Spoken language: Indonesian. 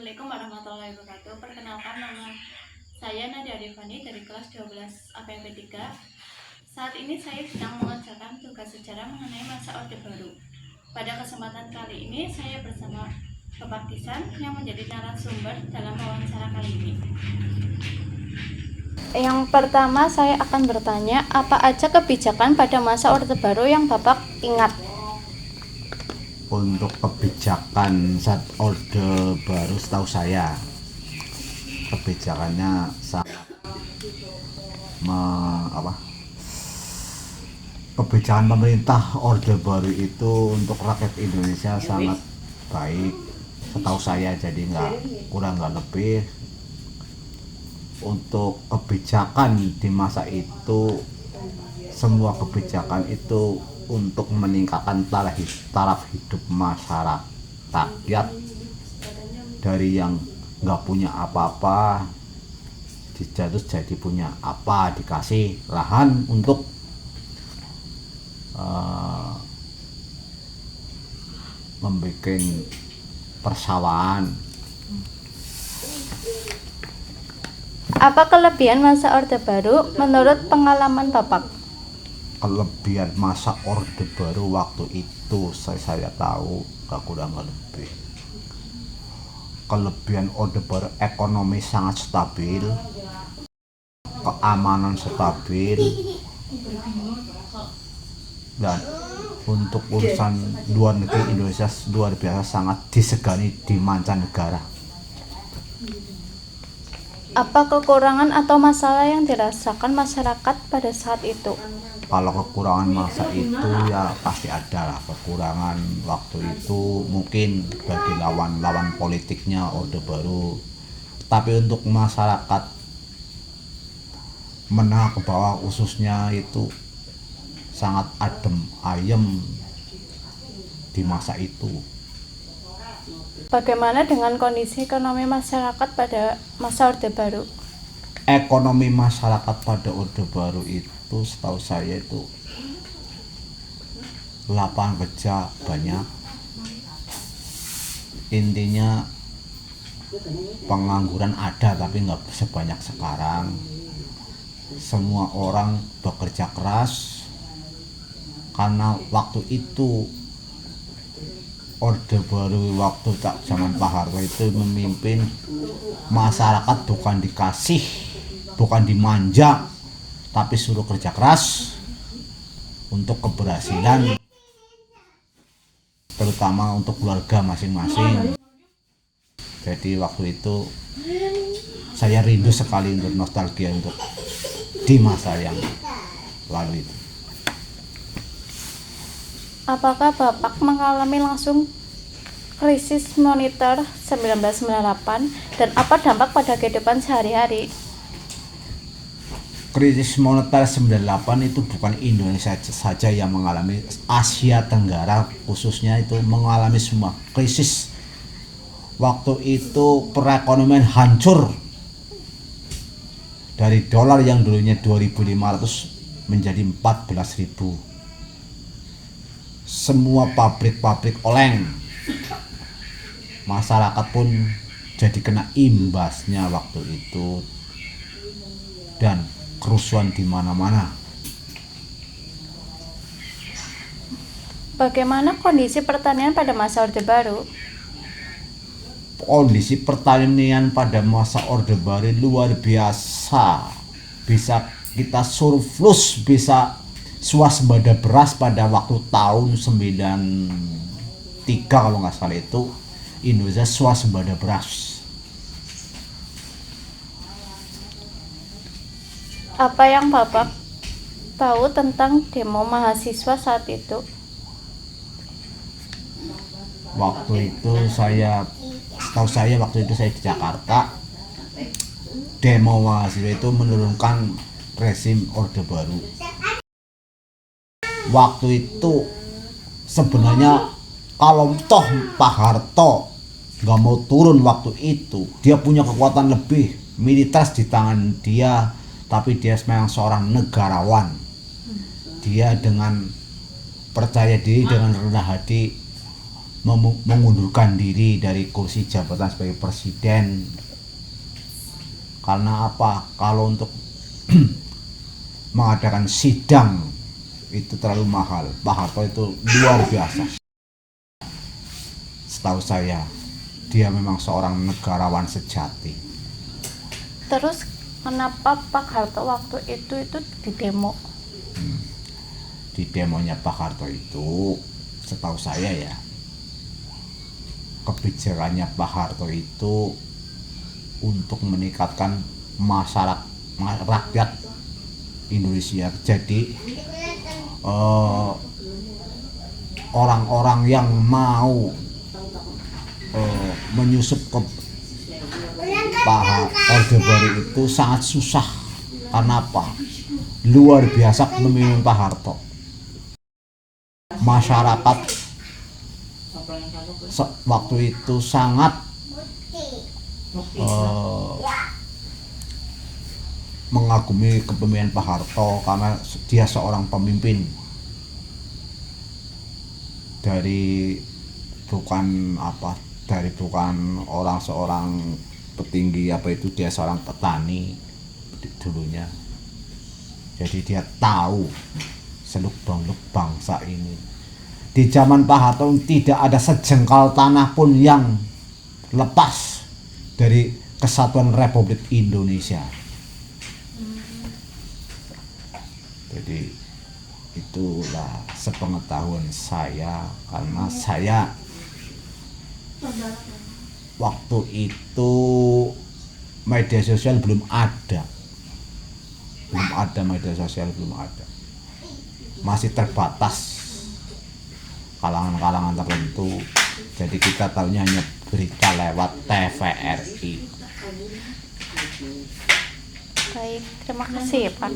Assalamualaikum warahmatullahi wabarakatuh. Perkenalkan, nama saya Nadia Arifani dari kelas 12 APP 3. Saat ini saya sedang mengerjakan tugas sejarah mengenai masa Orde Baru. Pada kesempatan kali ini saya bersama Bapak Kisan yang menjadi narasumber dalam wawancara kali ini. Yang pertama saya akan bertanya, apa aja kebijakan pada masa Orde Baru yang Bapak ingat? Untuk kebijakan saat Orde Baru, setahu saya kebijakannya sangat kebijakan pemerintah Orde Baru itu untuk rakyat Indonesia sangat baik, setahu saya. Jadi kurang nggak lebih, untuk kebijakan di masa itu, semua kebijakan itu untuk meningkatkan taraf hidup masyarakat rakyat, dari yang nggak punya apa-apa jadi punya apa, dikasih lahan untuk membuat persawahan. Apa kelebihan masa Orde Baru menurut pengalaman Bapak? Kelebihan masa Orde Baru waktu itu saya tahu kurang lebih, kelebihan Orde Baru ekonomi sangat stabil, keamanan stabil, dan untuk urusan luar negeri Indonesia luar biasa sangat disegani di mancanegara. Apa kekurangan atau masalah yang dirasakan masyarakat pada saat itu? Kalau kekurangan masa itu ya pasti ada lah kekurangan waktu itu, mungkin bagi lawan politiknya Orde Baru. Tapi untuk masyarakat menengah ke bawah khususnya itu sangat adem ayem di masa itu. Bagaimana dengan kondisi ekonomi masyarakat pada masa Orde Baru? Ekonomi masyarakat pada Orde Baru itu setahu saya itu lapangan kerja banyak, intinya pengangguran ada tapi nggak sebanyak sekarang. Semua orang bekerja keras karena waktu itu Orde Baru waktu zaman Pak Harto itu memimpin, masyarakat bukan dikasih, bukan dimanja, tapi suruh kerja keras untuk keberhasilan, terutama untuk keluarga masing-masing. Jadi waktu itu saya rindu sekali untuk nostalgia untuk di masa yang lalu itu. Apakah Bapak mengalami langsung krisis moneter 1998 dan apa dampak pada kehidupan sehari-hari? Krisis moneter 98 itu bukan Indonesia saja yang mengalami, Asia Tenggara khususnya itu mengalami semua krisis. Waktu itu perekonomian hancur, dari dolar yang dulunya 2.500 menjadi 14.000. Semua pabrik-pabrik oleng, masyarakat pun jadi kena imbasnya waktu itu, dan kerusuhan di mana-mana. Bagaimana kondisi pertanian pada masa Orde Baru? Kondisi pertanian pada masa Orde Baru luar biasa, bisa kita surplus, bisa swasembada beras pada waktu tahun 93 kalau nggak salah itu Indonesia swasembada beras. Apa yang Bapak tahu tentang demo mahasiswa saat itu? Waktu itu setahu saya waktu itu saya di Jakarta, demo mahasiswa itu menurunkan rezim Orde Baru. Waktu itu sebenarnya kalau toh Pak Harto nggak mau turun waktu itu, dia punya kekuatan lebih, militer di tangan dia, tapi dia memang seorang negarawan. Dia dengan percaya diri, dengan rendah hati mengundurkan diri dari kursi jabatan sebagai presiden. Karena apa? Kalau untuk mengadakan sidang itu terlalu mahal. Pak Harto itu luar biasa. Setahu saya, dia memang seorang negarawan sejati. Terus kenapa Pak Harto waktu itu di demo? Di demonya Pak Harto itu, setahu saya ya, kebijakannya Pak Harto itu untuk meningkatkan masyarakat rakyat Indonesia. Jadi orang-orang yang mau menyusup ke Pak Orde Baru itu sangat susah. Karena apa? Luar biasa pemilihan Pak Harto. Masyarakat waktu itu sangat mengagumi kepemimpinan Pak Harto karena dia seorang pemimpin bukan seorang petinggi dia seorang petani dulunya. Jadi dia tahu seluk-beluk bangsa ini. Di zaman Pak Harto tidak ada sejengkal tanah pun yang lepas dari kesatuan Republik Indonesia. Jadi itulah sepengetahuan saya, karena saya waktu itu media sosial belum ada. Masih terbatas kalangan-kalangan tertentu. Jadi kita tahunya hanya berita lewat TVRI. Baik, terima kasih Pak.